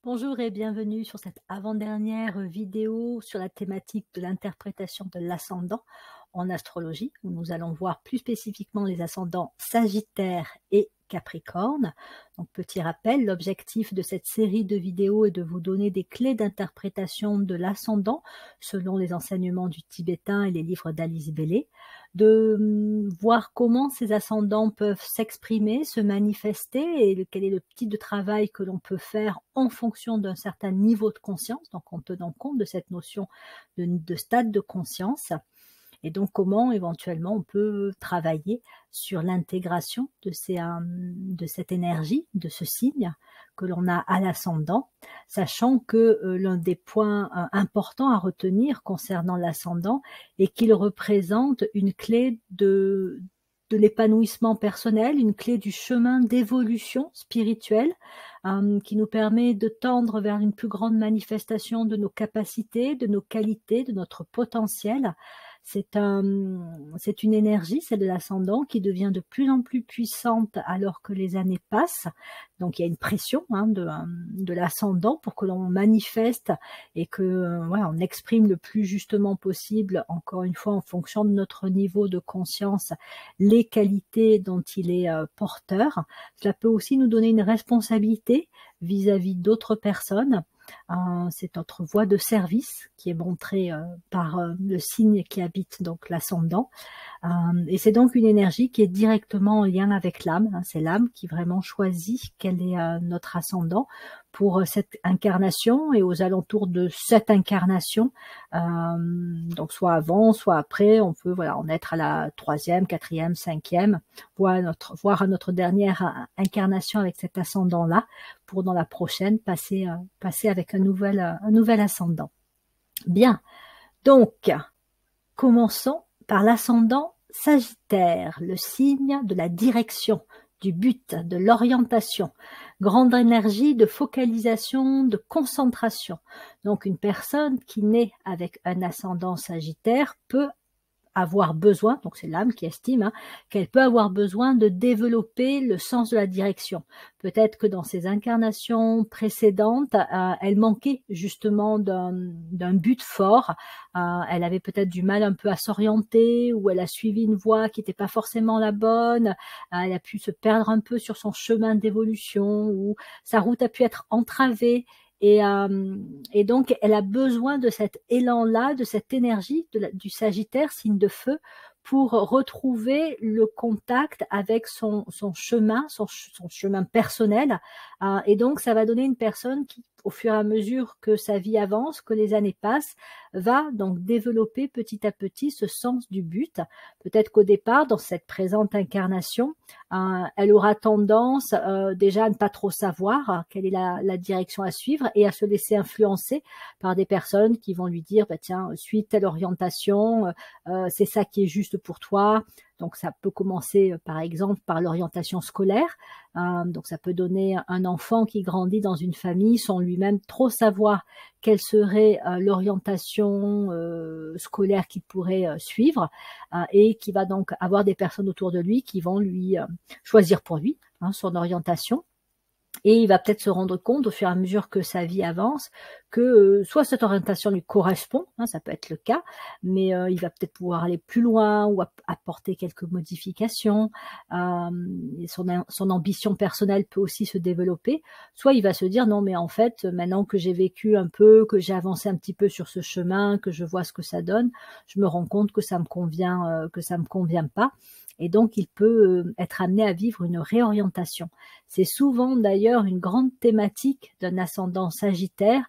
Bonjour et bienvenue sur cette avant-dernière vidéo sur la thématique de l'interprétation de l'ascendant en astrologie, où nous allons voir plus spécifiquement les ascendants Sagittaire et Capricorne. Donc petit rappel, l'objectif de cette série de vidéos est de vous donner des clés d'interprétation de l'ascendant selon les enseignements du tibétain et les livres d'Alice Bailey, de voir comment ces ascendants peuvent s'exprimer, se manifester et quel est le type de travail que l'on peut faire en fonction d'un certain niveau de conscience, donc en tenant compte de cette notion de stade de conscience, et donc comment éventuellement on peut travailler sur l'intégration de cette énergie, de ce signe que l'on a à l'ascendant, sachant que l'un des points importants à retenir concernant l'ascendant est qu'il représente une clé de l'épanouissement personnel, une clé du chemin d'évolution spirituelle qui nous permet de tendre vers une plus grande manifestation de nos capacités, de nos qualités, de notre potentiel. C'est une énergie, celle de l'ascendant, qui devient de plus en plus puissante alors que les années passent. Donc il y a une pression de l'ascendant pour que l'on manifeste et que voilà, on exprime le plus justement possible, encore une fois en fonction de notre niveau de conscience, les qualités dont il est porteur. Cela peut aussi nous donner une responsabilité vis-à-vis d'autres personnes. C'est notre voie de service qui est montrée par le signe qui habite donc l'ascendant. Et c'est donc une énergie qui est directement en lien avec l'âme. C'est l'âme qui vraiment choisit quel est notre ascendant pour cette incarnation et aux alentours de cette incarnation. Donc soit avant, soit après, on peut en être à la 3e, 4e, 5e, voire à notre dernière incarnation avec cet ascendant-là, pour dans la prochaine passer avec un nouvel ascendant. Bien, donc commençons par l'ascendant Sagittaire, le signe de la direction, du but, de l'orientation, grande énergie de focalisation, de concentration. Donc une personne qui naît avec un ascendant Sagittaire peut avoir besoin, donc c'est l'âme qui estime, qu'elle peut avoir besoin de développer le sens de la direction. Peut-être que dans ses incarnations précédentes, elle manquait justement d'un but fort, elle avait peut-être du mal un peu à s'orienter, ou elle a suivi une voie qui n'était pas forcément la bonne, elle a pu se perdre un peu sur son chemin d'évolution, ou sa route a pu être entravée. Et donc, elle a besoin de cet élan-là, de cette énergie du Sagittaire, signe de feu, pour retrouver le contact avec son chemin, son chemin personnel. Et donc, ça va donner une personne qui, au fur et à mesure que sa vie avance, que les années passent, va donc développer petit à petit ce sens du but. Peut-être qu'au départ, dans cette présente incarnation, elle aura tendance déjà à ne pas trop savoir quelle est la direction à suivre et à se laisser influencer par des personnes qui vont lui dire tiens, suis telle orientation, c'est ça qui est juste pour toi. Donc ça peut commencer par exemple par l'orientation scolaire. Donc ça peut donner un enfant qui grandit dans une famille sans lui-même trop savoir quelle serait l'orientation scolaire qu'il pourrait suivre, et qui va donc avoir des personnes autour de lui qui vont lui choisir pour lui son orientation. Et il va peut-être se rendre compte au fur et à mesure que sa vie avance que soit cette orientation lui correspond, ça peut être le cas, mais il va peut-être pouvoir aller plus loin ou apporter quelques modifications. Son ambition personnelle peut aussi se développer. Soit il va se dire non mais en fait maintenant que j'ai vécu un peu, que j'ai avancé un petit peu sur ce chemin, que je vois ce que ça donne, je me rends compte que ça me convient pas. Et donc, il peut être amené à vivre une réorientation. C'est souvent d'ailleurs une grande thématique d'un ascendant Sagittaire,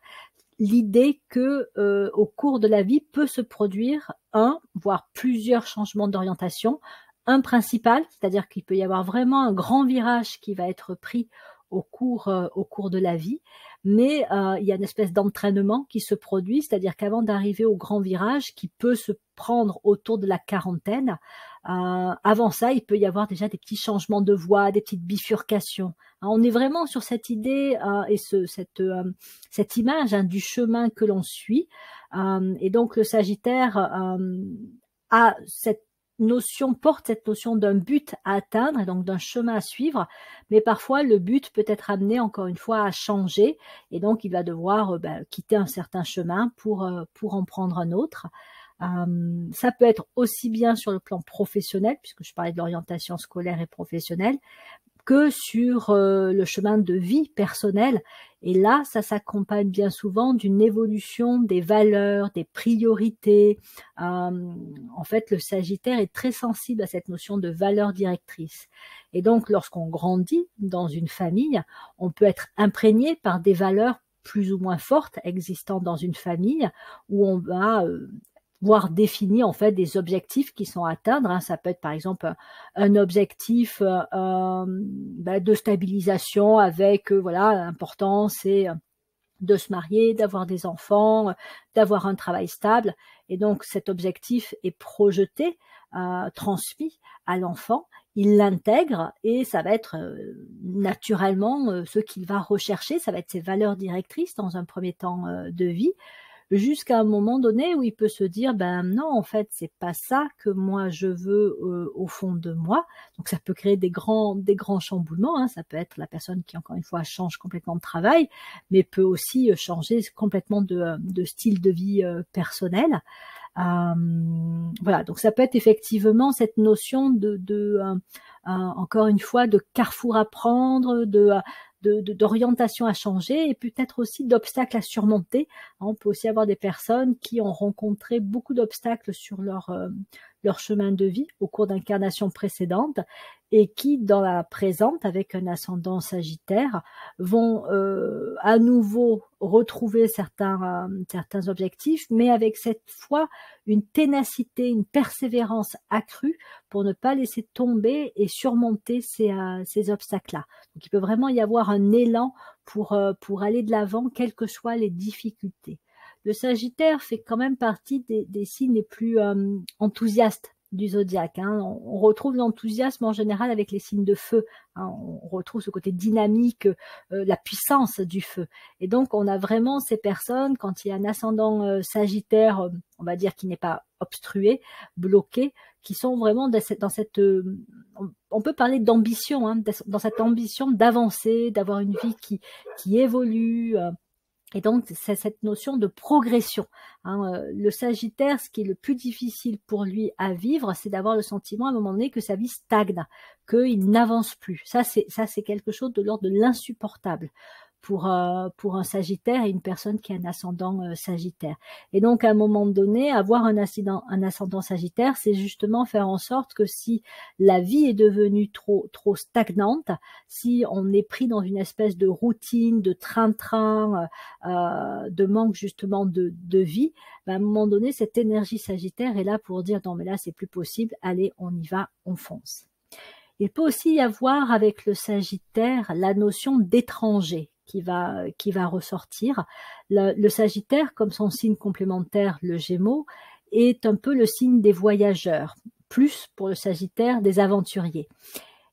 l'idée que au cours de la vie peut se produire voire plusieurs changements d'orientation. Un principal, c'est-à-dire qu'il peut y avoir vraiment un grand virage qui va être pris au cours de la vie, mais il y a une espèce d'entraînement qui se produit, c'est-à-dire qu'avant d'arriver au grand virage qui peut se prendre autour de la quarantaine, avant ça, il peut y avoir déjà des petits changements de voie, des petites bifurcations. On est vraiment sur cette idée et cette image du chemin que l'on suit. Et donc le Sagittaire a cette notion porte cette notion d'un but à atteindre et donc d'un chemin à suivre, mais parfois le but peut être amené encore une fois à changer et donc il va devoir quitter un certain chemin pour en prendre un autre. Ça peut être aussi bien sur le plan professionnel, puisque je parlais de l'orientation scolaire et professionnelle, que sur le chemin de vie personnel. Et là, ça s'accompagne bien souvent d'une évolution des valeurs, des priorités. En fait, le Sagittaire est très sensible à cette notion de valeur directrice. Et donc, lorsqu'on grandit dans une famille, on peut être imprégné par des valeurs plus ou moins fortes existant dans une famille, où on va voir définir en fait des objectifs qui sont à atteindre. Ça peut être par exemple un objectif de stabilisation avec voilà, l'important c'est de se marier, d'avoir des enfants, d'avoir un travail stable. Et donc cet objectif est projeté, transmis à l'enfant, il l'intègre et ça va être naturellement ce qu'il va rechercher, ça va être ses valeurs directrices dans un premier temps de vie, jusqu'à un moment donné où il peut se dire ben non, en fait c'est pas ça que moi je veux au fond de moi. Donc ça peut créer des grands chamboulements, ça peut être la personne qui encore une fois change complètement de travail, mais peut aussi changer complètement de style de vie personnel. Voilà, donc ça peut être effectivement cette notion encore une fois de carrefour à prendre, d'orientation à changer et peut-être aussi d'obstacles à surmonter. On peut aussi avoir des personnes qui ont rencontré beaucoup d'obstacles sur leur chemin de vie au cours d'incarnations précédentes et qui, dans la présente, avec un ascendant Sagittaire, vont à nouveau retrouver certains objectifs, mais avec cette fois une ténacité, une persévérance accrue pour ne pas laisser tomber et surmonter ces obstacles-là. Donc il peut vraiment y avoir un élan pour aller de l'avant, quelles que soient les difficultés. Le Sagittaire fait quand même partie des signes les plus enthousiastes du zodiaque. On retrouve l'enthousiasme en général avec les signes de feu. On retrouve ce côté dynamique, la puissance du feu. Et donc on a vraiment ces personnes, quand il y a un ascendant Sagittaire, on va dire qui n'est pas obstrué, bloqué, qui sont vraiment dans cette on peut parler d'ambition, dans cette ambition d'avancer, d'avoir une vie qui évolue. Et donc, c'est cette notion de progression. Le Sagittaire, ce qui est le plus difficile pour lui à vivre, c'est d'avoir le sentiment à un moment donné que sa vie stagne, qu'il n'avance plus. Ça, c'est quelque chose de l'ordre de l'insupportable pour un Sagittaire et une personne qui a un ascendant Sagittaire. Et donc, à un moment donné, avoir un ascendant Sagittaire, c'est justement faire en sorte que si la vie est devenue trop stagnante, si on est pris dans une espèce de routine, de train-train, de manque justement de vie, à un moment donné, cette énergie Sagittaire est là pour dire non mais là c'est plus possible, allez on y va, on fonce. Il peut aussi y avoir avec le Sagittaire la notion d'étranger qui va ressortir. Le Sagittaire, comme son signe complémentaire, le Gémeaux, est un peu le signe des voyageurs, plus pour le Sagittaire des aventuriers.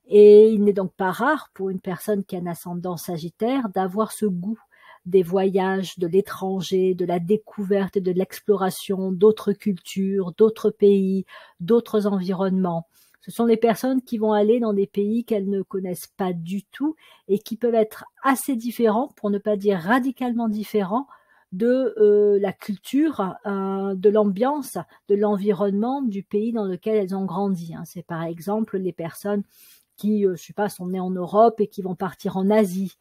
Et il n'est donc pas rare pour une personne qui a un ascendant Sagittaire d'avoir ce goût des voyages, de l'étranger, de la découverte et de l'exploration d'autres cultures, d'autres pays, d'autres environnements. Ce sont des personnes qui vont aller dans des pays qu'elles ne connaissent pas du tout et qui peuvent être assez différents, pour ne pas dire radicalement différents, de la culture, de l'ambiance, de l'environnement du pays dans lequel elles ont grandi. C'est par exemple les personnes qui, je sais pas, sont nées en Europe et qui vont partir en Asie,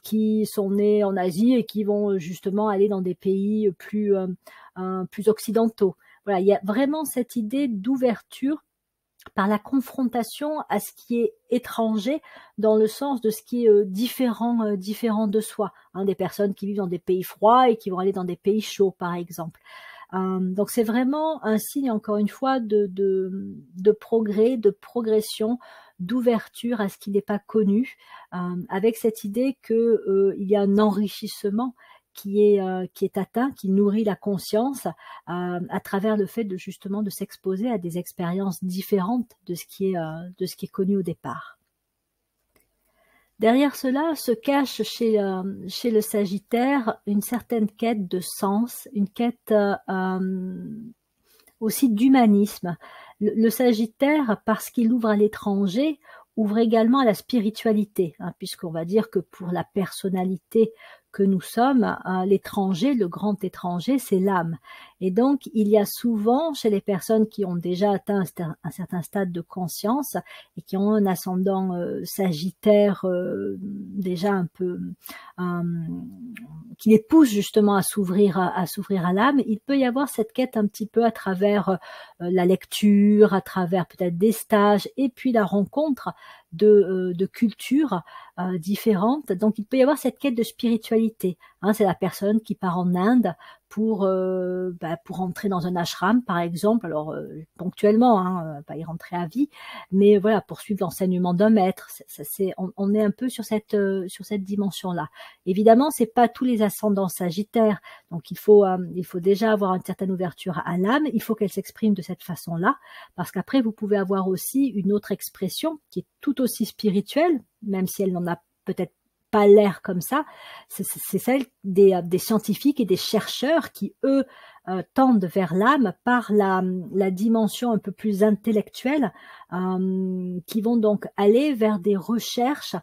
qui sont nés en Asie et qui vont justement aller dans des pays plus occidentaux. Voilà, il y a vraiment cette idée d'ouverture par la confrontation à ce qui est étranger, dans le sens de ce qui est différent de soi. Des personnes qui vivent dans des pays froids et qui vont aller dans des pays chauds, par exemple. Donc c'est vraiment un signe, encore une fois, de progrès, de progression, d'ouverture à ce qui n'est pas connu, avec cette idée que il y a un enrichissement qui est atteint, qui nourrit la conscience à travers le fait justement de s'exposer à des expériences différentes de ce qui est connu au départ. Derrière cela se cache chez le Sagittaire une certaine quête de sens, une quête aussi d'humanisme. Le Sagittaire, parce qu'il ouvre à l'étranger, ouvre également à la spiritualité, hein, puisqu'on va dire que pour la personnalité que nous sommes, l'étranger, le grand étranger, c'est l'âme. Et donc, il y a souvent, chez les personnes qui ont déjà atteint un certain stade de conscience et qui ont un ascendant sagittaire déjà un peu, qui les pousse justement à s'ouvrir à l'âme, il peut y avoir cette quête un petit peu à travers la lecture, à travers peut-être des stages, et puis la rencontre de cultures différentes. Donc il peut y avoir cette quête de spiritualité. Hein, c'est la personne qui part en Inde pour entrer dans un ashram, par exemple, alors ponctuellement, hein, pas y rentrer à vie, mais voilà, pour suivre l'enseignement d'un maître. On est un peu sur cette dimension-là. Évidemment, c'est pas tous les ascendants sagittaires, donc il faut déjà avoir une certaine ouverture à l'âme. Il faut qu'elle s'exprime de cette façon-là, parce qu'après vous pouvez avoir aussi une autre expression qui est tout aussi spirituelle, même si elle n'en a peut-être pas l'air comme ça, c'est celle des scientifiques et des chercheurs qui, eux, tendent vers l'âme par la dimension un peu plus intellectuelle, qui vont donc aller vers des recherches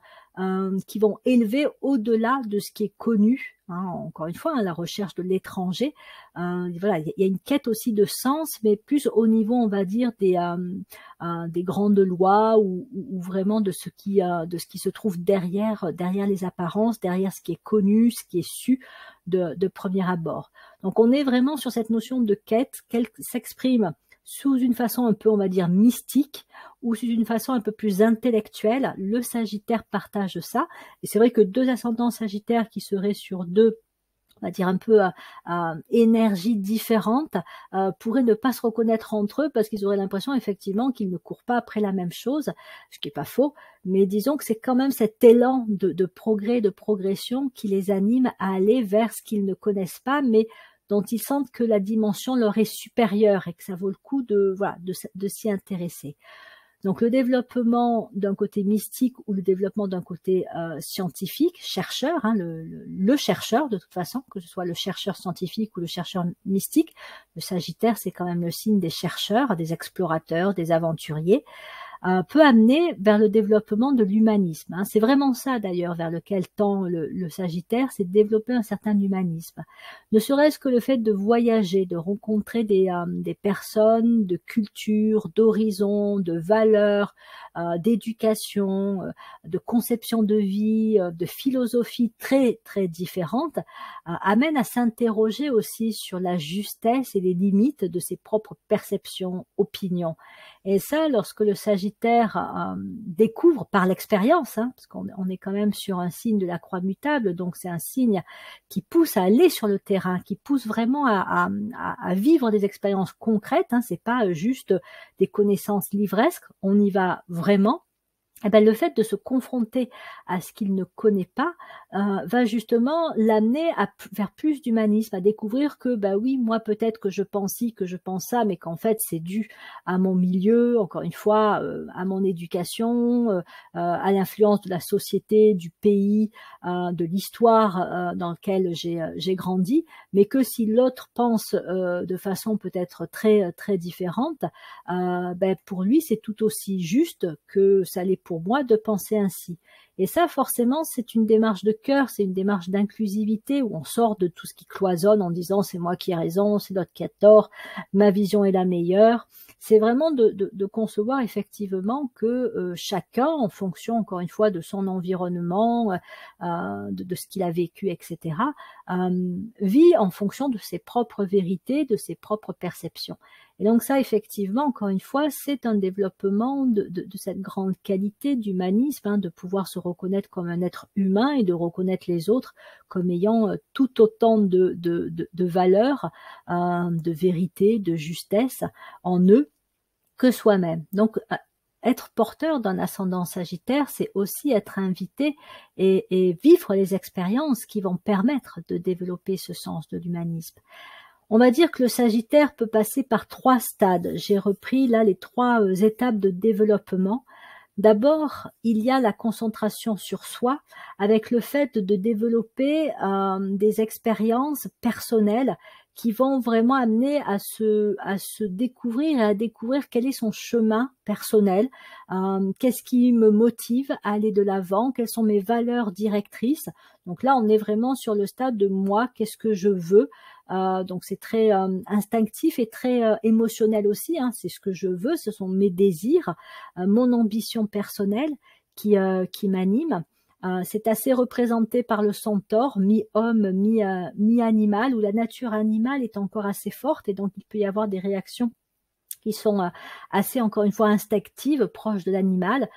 qui vont élever au-delà de ce qui est connu. Hein, encore une fois, hein, la recherche de l'étranger. Voilà, il y a une quête aussi de sens, mais plus au niveau, on va dire, des grandes lois ou vraiment de ce qui se trouve derrière les apparences, derrière ce qui est connu, ce qui est su de premier abord. Donc on est vraiment sur cette notion de quête qu'elle s'exprime sous une façon un peu, on va dire, mystique ou sous une façon un peu plus intellectuelle. Le Sagittaire partage ça. Et c'est vrai que deux ascendants Sagittaires qui seraient sur deux, on va dire un peu énergies différentes, pourraient ne pas se reconnaître entre eux parce qu'ils auraient l'impression effectivement qu'ils ne courent pas après la même chose, ce qui n'est pas faux, mais disons que c'est quand même cet élan de progrès, de progression qui les anime à aller vers ce qu'ils ne connaissent pas, mais dont ils sentent que la dimension leur est supérieure et que ça vaut le coup de s'y intéresser. Donc le développement d'un côté mystique ou le développement d'un côté scientifique, chercheur, hein, le chercheur de toute façon, que ce soit le chercheur scientifique ou le chercheur mystique, le Sagittaire c'est quand même le signe des chercheurs, des explorateurs, des aventuriers, peut amener vers le développement de l'humanisme. Hein. C'est vraiment ça d'ailleurs vers lequel tend le Sagittaire, c'est de développer un certain humanisme. Ne serait-ce que le fait de voyager, de rencontrer des personnes de culture, d'horizons, de valeurs, d'éducation, de conception de vie, de philosophie très très différentes, amène à s'interroger aussi sur la justesse et les limites de ses propres perceptions, opinions. Et ça, lorsque le Sagittaire découvre par l'expérience, hein, parce qu'on est quand même sur un signe de la croix mutable, donc c'est un signe qui pousse à aller sur le terrain, qui pousse vraiment à vivre des expériences concrètes, hein, c'est pas juste des connaissances livresques, on y va vraiment. Eh ben, le fait de se confronter à ce qu'il ne connaît pas va justement l'amener vers plus d'humanisme, à découvrir que bah oui, moi peut-être que je pense ci, que je pense ça, mais qu'en fait c'est dû à mon milieu, encore une fois, à mon éducation, à l'influence de la société, du pays, de l'histoire dans lequel j'ai grandi, mais que si l'autre pense de façon peut-être très très différente, ben pour lui c'est tout aussi juste que ça l'est pour moi de penser ainsi. Et ça, forcément, c'est une démarche de cœur, c'est une démarche d'inclusivité où on sort de tout ce qui cloisonne en disant c'est moi qui ai raison, c'est l'autre qui a tort, ma vision est la meilleure. C'est vraiment de concevoir effectivement que chacun, en fonction, encore une fois, de son environnement, de ce qu'il a vécu, etc., vit en fonction de ses propres vérités, de ses propres perceptions. Et donc ça, effectivement, encore une fois, c'est un développement de cette grande qualité d'humanisme, hein, de pouvoir se reconnaître comme un être humain et de reconnaître les autres comme ayant tout autant de valeurs, de vérité, de justesse en eux que soi-même. Donc, être porteur d'un ascendant Sagittaire, c'est aussi être invité et vivre les expériences qui vont permettre de développer ce sens de l'humanisme. On va dire que le Sagittaire peut passer par 3 stades. J'ai repris là les 3 étapes de développement. D'abord, il y a la concentration sur soi avec le fait de développer des expériences personnelles qui vont vraiment amener à se découvrir et à découvrir quel est son chemin personnel, qu'est-ce qui me motive à aller de l'avant, quelles sont mes valeurs directrices. Donc là, on est vraiment sur le stade de moi, qu'est-ce que je veux. Donc c'est très instinctif et très émotionnel aussi, hein. C'est ce que je veux, ce sont mes désirs, mon ambition personnelle qui m'anime. C'est assez représenté par le centaure, mi-homme, mi-animal, où la nature animale est encore assez forte et donc il peut y avoir des réactions qui sont assez, encore une fois, instinctives, proches de l'animal,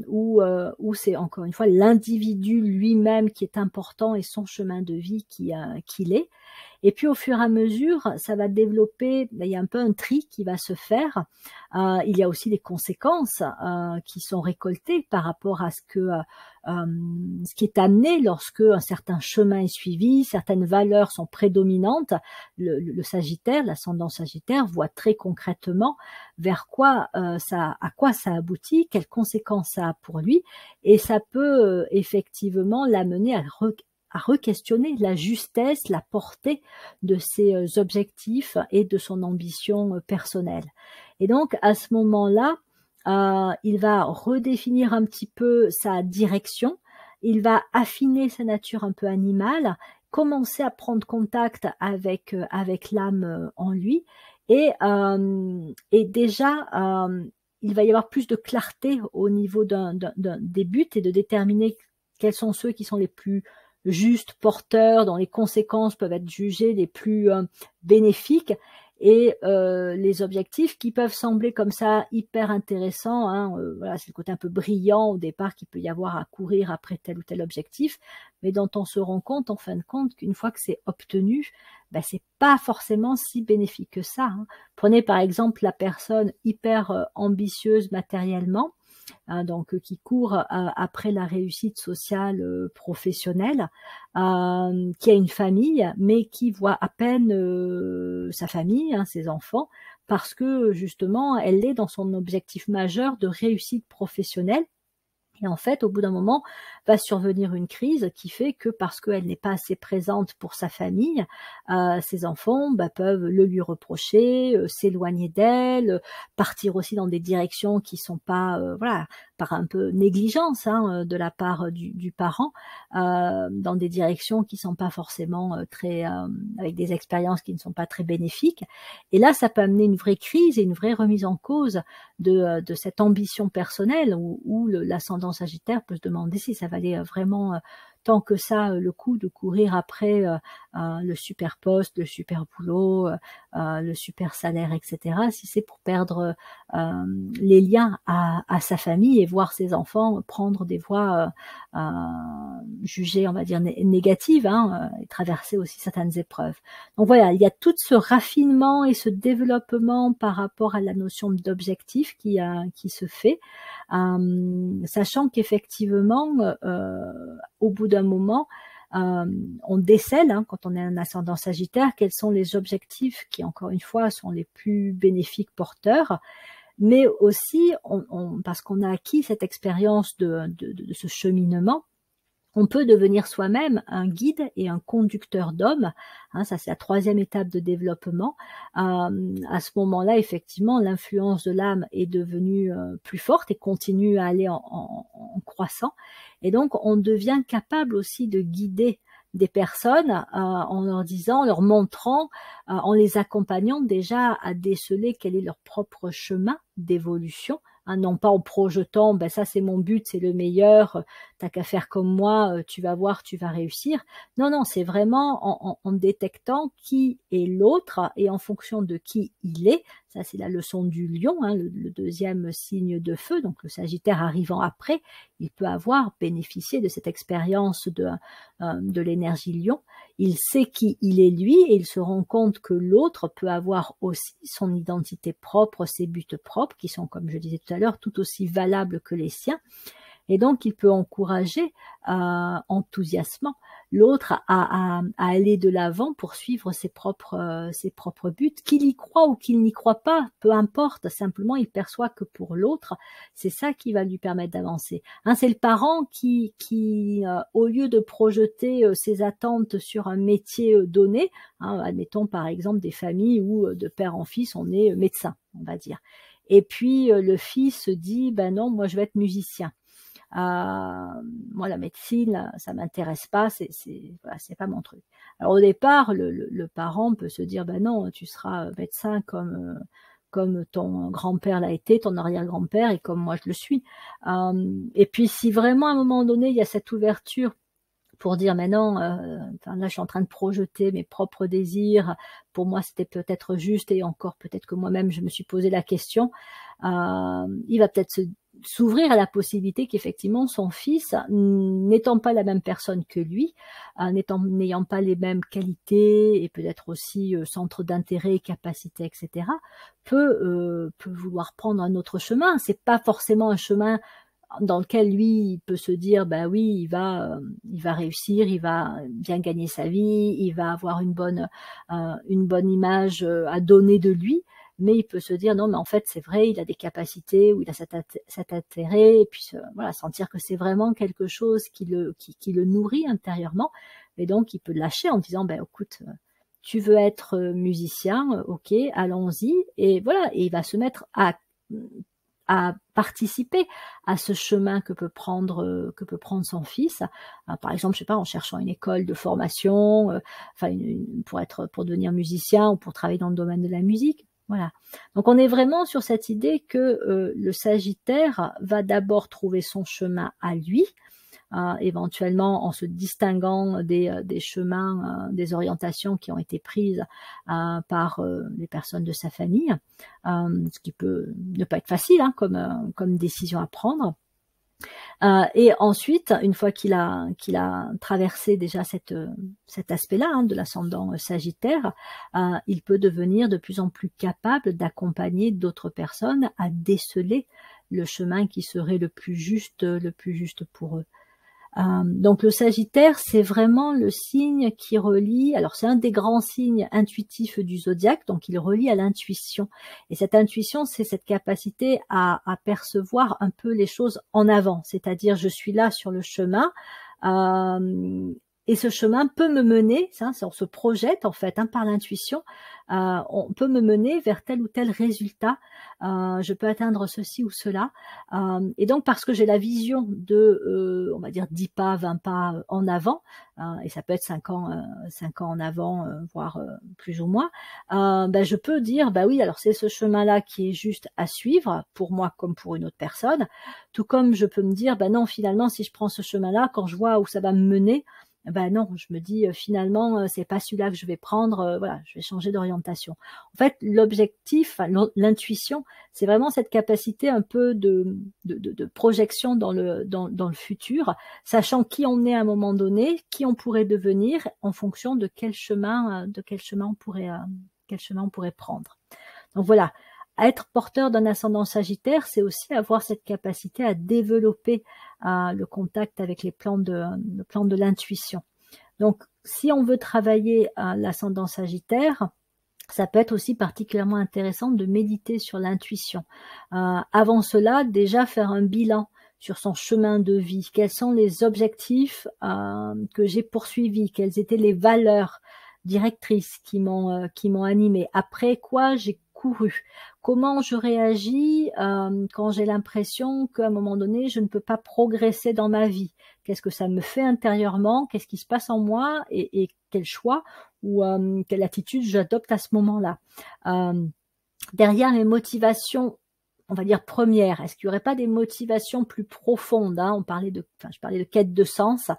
où c'est, encore une fois, l'individu lui-même qui est important et son chemin de vie qu'il est. Et puis au fur et à mesure, ça va développer, il y a un peu un tri qui va se faire. Il y a aussi des conséquences qui sont récoltées par rapport à ce qui est amené lorsque un certain chemin est suivi, certaines valeurs sont prédominantes. Le Sagittaire, l'ascendant Sagittaire, voit très concrètement vers quoi à quoi ça aboutit, quelles conséquences ça a pour lui, et ça peut effectivement l'amener à re-questionner la justesse, la portée de ses objectifs et de son ambition personnelle. Et donc, à ce moment-là, il va redéfinir un petit peu sa direction, il va affiner sa nature un peu animale, commencer à prendre contact avec l'âme en lui, et déjà, il va y avoir plus de clarté au niveau des buts et de déterminer quels sont ceux qui sont les plus justes, porteurs, dont les conséquences peuvent être jugées les plus bénéfiques, et les objectifs qui peuvent sembler comme ça hyper intéressants, hein, voilà, c'est le côté un peu brillant au départ qu'il peut y avoir à courir après tel ou tel objectif, mais dont on se rend compte en fin de compte qu'une fois que c'est obtenu, ben, c'est pas forcément si bénéfique que ça, hein. Prenez par exemple la personne hyper ambitieuse matériellement, hein, donc qui court après la réussite sociale professionnelle, qui a une famille, mais qui voit à peine sa famille, hein, ses enfants, parce que justement, elle est dans son objectif majeur de réussite professionnelle. Et en fait, au bout d'un moment, va survenir une crise qui fait que parce qu'elle n'est pas assez présente pour sa famille, ses enfants peuvent le lui reprocher, s'éloigner d'elle, partir aussi dans des directions qui sont pas, voilà, par un peu négligence, hein, de la part du parent, dans des directions qui sont pas forcément très, avec des expériences qui ne sont pas très bénéfiques. Et là, ça peut amener une vraie crise et une vraie remise en cause de cette ambition personnelle où l'ascendant Sagittaire peut se demander si ça valait vraiment tant que ça le coup de courir après le super poste, le super boulot, le super salaire, etc. Si c'est pour perdre les liens à sa famille et voir ses enfants prendre des voies jugées, on va dire, négatives, hein, et traverser aussi certaines épreuves. Donc voilà, il y a tout ce raffinement et ce développement par rapport à la notion d'objectif qui se fait, sachant qu'effectivement, au bout d'un moment, on décèle, hein, quand on est un ascendant Sagittaire, quels sont les objectifs qui, encore une fois, sont les plus bénéfiques porteurs, mais aussi, parce qu'on a acquis cette expérience de ce cheminement, on peut devenir soi-même un guide et un conducteur d'hommes, hein, ça c'est la troisième étape de développement. À ce moment-là, effectivement, l'influence de l'âme est devenue plus forte et continue à aller en croissant. Et donc, on devient capable aussi de guider des personnes en leur disant, en leur montrant, en les accompagnant déjà à déceler quel est leur propre chemin d'évolution, hein, non pas en projetant, ça c'est mon but, c'est le meilleur, t'as qu'à faire comme moi, tu vas voir, tu vas réussir. Non, non, c'est vraiment en détectant qui est l'autre et en fonction de qui il est. Ça, c'est la leçon du lion, hein, le deuxième signe de feu, donc le Sagittaire arrivant après, il peut avoir bénéficié de cette expérience de l'énergie lion. Il sait qui il est lui et il se rend compte que l'autre peut avoir aussi son identité propre, ses buts propres, qui sont, comme je disais tout à l'heure, tout aussi valables que les siens. Et donc, il peut encourager enthousiasmant l'autre à aller de l'avant pour suivre ses propres buts. Qu'il y croit ou qu'il n'y croit pas, peu importe, simplement il perçoit que pour l'autre, c'est ça qui va lui permettre d'avancer. Hein, c'est le parent qui au lieu de projeter ses attentes sur un métier donné, hein, admettons par exemple des familles où de père en fils on est médecin, on va dire. Et puis le fils se dit, ben non, moi je vais être musicien. Moi la médecine ça m'intéresse pas, voilà, c'est pas mon truc. Alors au départ le parent peut se dire ben non, tu seras médecin comme ton grand-père l'a été, ton arrière-grand-père et comme moi je le suis. Et puis si vraiment à un moment donné il y a cette ouverture pour dire mais non, enfin, là je suis en train de projeter mes propres désirs, pour moi c'était peut-être juste et encore peut-être que moi-même je me suis posé la question, il va peut-être s'ouvrir à la possibilité qu'effectivement son fils, n'étant pas la même personne que lui, n'ayant pas les mêmes qualités et peut-être aussi centre d'intérêt, capacité, etc., peut vouloir prendre un autre chemin. C'est pas forcément un chemin dans lequel lui il peut se dire bah oui il va réussir, il va bien gagner sa vie, il va avoir une bonne image à donner de lui, mais il peut se dire non mais en fait c'est vrai, il a des capacités ou il a cet intérêt et puis voilà, sentir que c'est vraiment quelque chose qui le nourrit intérieurement et donc il peut lâcher en disant ben écoute, tu veux être musicien, ok, allons-y, et voilà, et il va se mettre à participer à ce chemin que peut prendre son fils, par exemple, je sais pas, en cherchant une école de formation, enfin pour devenir musicien ou pour travailler dans le domaine de la musique. Voilà. Donc on est vraiment sur cette idée que le Sagittaire va d'abord trouver son chemin à lui, éventuellement en se distinguant des chemins, des orientations qui ont été prises par les personnes de sa famille, ce qui peut ne pas être facile hein, comme décision à prendre. Et ensuite, une fois qu'il a traversé déjà cet aspect-là hein, de l'ascendant Sagittaire, il peut devenir de plus en plus capable d'accompagner d'autres personnes à déceler le chemin qui serait le plus juste pour eux. Donc le Sagittaire, c'est vraiment le signe qui relie, alors c'est un des grands signes intuitifs du zodiaque, donc il relie à l'intuition. Et cette intuition, c'est cette capacité à percevoir un peu les choses en avant, c'est-à-dire je suis là sur le chemin, et ce chemin peut me mener, on se projette en fait hein, par l'intuition, on peut me mener vers tel ou tel résultat, je peux atteindre ceci ou cela, et donc parce que j'ai la vision de, on va dire 10 pas, 20 pas en avant, et ça peut être 5 ans en avant, voire plus ou moins, ben, je peux dire, bah oui, alors c'est ce chemin-là qui est juste à suivre, pour moi comme pour une autre personne, tout comme je peux me dire, bah non, finalement, si je prends ce chemin-là, quand je vois où ça va me mener, ben non, je me dis finalement c'est pas celui-là que je vais prendre, voilà, je vais changer d'orientation. En fait, l'objectif, l'intuition, c'est vraiment cette capacité un peu de projection dans le futur, sachant qui on est à un moment donné, qui on pourrait devenir en fonction de quel chemin on pourrait prendre. Donc voilà. Être porteur d'un ascendant Sagittaire, c'est aussi avoir cette capacité à développer le contact avec le plan de l'intuition. Donc, si on veut travailler l'ascendant Sagittaire, ça peut être aussi particulièrement intéressant de méditer sur l'intuition. Avant cela, déjà faire un bilan sur son chemin de vie. Quels sont les objectifs que j'ai poursuivis? Quelles étaient les valeurs directrices qui m'ont animée? Après quoi j'ai couru? Comment je réagis quand j'ai l'impression qu'à un moment donné, je ne peux pas progresser dans ma vie? Qu'est-ce que ça me fait intérieurement? Qu'est-ce qui se passe en moi? Et quel choix ou quelle attitude j'adopte à ce moment-là? Derrière mes motivations, on va dire premières, est-ce qu'il n'y aurait pas des motivations plus profondes hein? Je parlais de quête de sens.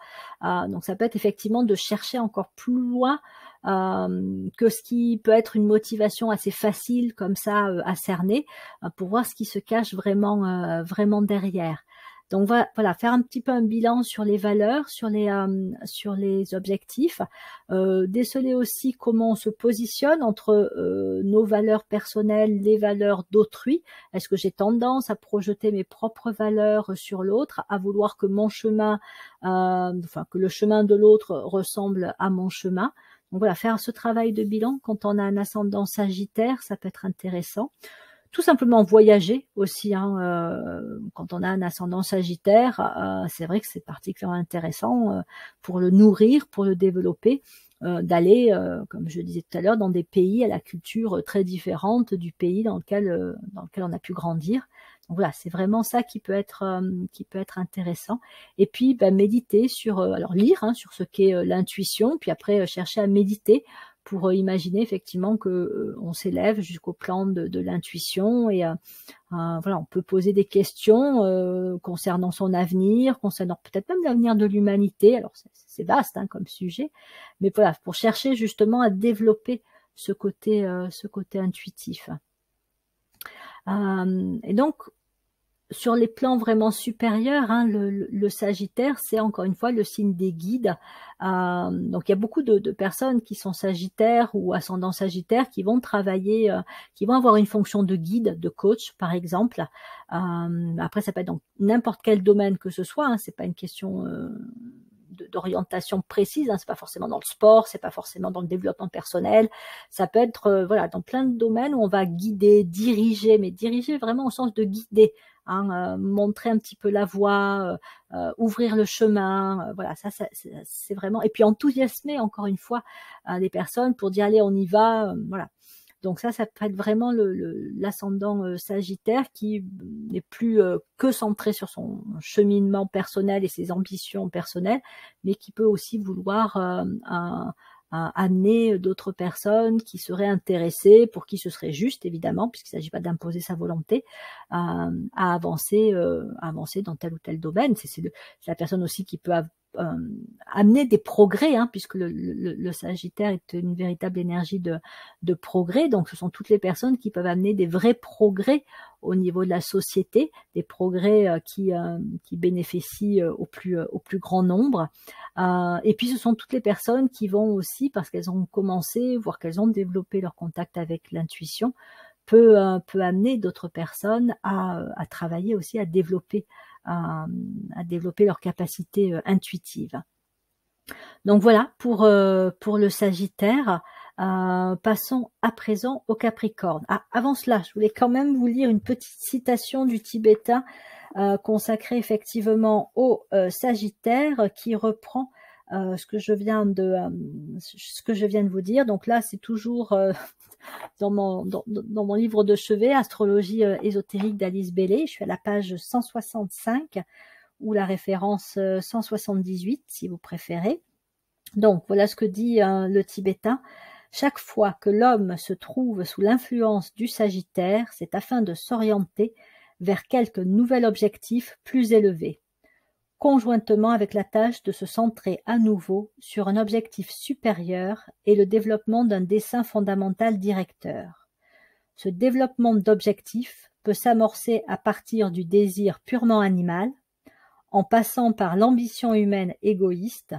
Donc ça peut être effectivement de chercher encore plus loin que ce qui peut être une motivation assez facile comme ça à cerner, pour voir ce qui se cache vraiment derrière. Donc voilà, faire un petit peu un bilan sur les valeurs, sur les objectifs, déceler aussi comment on se positionne entre nos valeurs personnelles, les valeurs d'autrui. Est-ce que j'ai tendance à projeter mes propres valeurs sur l'autre, à vouloir que mon chemin, enfin que le chemin de l'autre ressemble à mon chemin? Donc voilà, faire ce travail de bilan quand on a un ascendant Sagittaire, ça peut être intéressant. Tout simplement voyager aussi, hein, quand on a un ascendant Sagittaire, c'est vrai que c'est particulièrement intéressant pour le nourrir, pour le développer, d'aller, comme je le disais tout à l'heure, dans des pays à la culture très différente du pays dans lequel on a pu grandir. Donc voilà, c'est vraiment ça qui peut être intéressant. Et puis méditer sur, alors lire hein, sur ce qu'est l'intuition, puis après chercher à méditer pour imaginer effectivement que on s'élève jusqu'au plan de l'intuition et voilà, on peut poser des questions concernant son avenir, concernant peut-être même l'avenir de l'humanité. Alors c'est vaste hein, comme sujet, mais voilà, pour chercher justement à développer ce côté intuitif. Et donc sur les plans vraiment supérieurs, hein, le Sagittaire, c'est encore une fois le signe des guides. Donc il y a beaucoup de personnes qui sont Sagittaires ou ascendant Sagittaire qui vont travailler, qui vont avoir une fonction de guide, de coach par exemple. Après ça peut être dans n'importe quel domaine que ce soit, hein, c'est pas une question d'orientation précise, hein, c'est pas forcément dans le sport, c'est pas forcément dans le développement personnel, ça peut être voilà dans plein de domaines où on va guider, diriger, mais diriger vraiment au sens de guider, hein, montrer un petit peu la voie, ouvrir le chemin, voilà ça c'est vraiment, et puis enthousiasmer encore une fois les personnes pour dire allez on y va, voilà. Donc ça peut être vraiment l'ascendant Sagittaire qui n'est plus que centré sur son cheminement personnel et ses ambitions personnelles, mais qui peut aussi vouloir amener d'autres personnes qui seraient intéressées, pour qui ce serait juste évidemment, puisqu'il ne s'agit pas d'imposer sa volonté, à avancer dans tel ou tel domaine. C'est la personne aussi qui peut amener des progrès, hein, puisque le Sagittaire est une véritable énergie de progrès. Donc ce sont toutes les personnes qui peuvent amener des vrais progrès au niveau de la société, des progrès qui bénéficient au plus grand nombre. Et puis ce sont toutes les personnes qui vont aussi, parce qu'elles ont commencé, voire qu'elles ont développé leur contact avec l'intuition, peut amener d'autres personnes à travailler aussi, à développer leurs capacités intuitives. Donc voilà pour le Sagittaire. Passons à présent au Capricorne. Avant cela, je voulais quand même vous lire une petite citation du Tibétain consacrée effectivement au Sagittaire, qui reprend ce que je viens de vous dire. Donc là, c'est toujours dans mon livre de chevet, Astrologie ésotérique d'Alice Bailey. Je suis à la page 165 ou la référence 178 si vous préférez. Donc voilà ce que dit le Tibétain. Chaque fois que l'homme se trouve sous l'influence du Sagittaire, c'est afin de s'orienter vers quelque nouvel objectif plus élevé, conjointement avec la tâche de se centrer à nouveau sur un objectif supérieur et le développement d'un dessein fondamental directeur. Ce développement d'objectif peut s'amorcer à partir du désir purement animal, en passant par l'ambition humaine égoïste,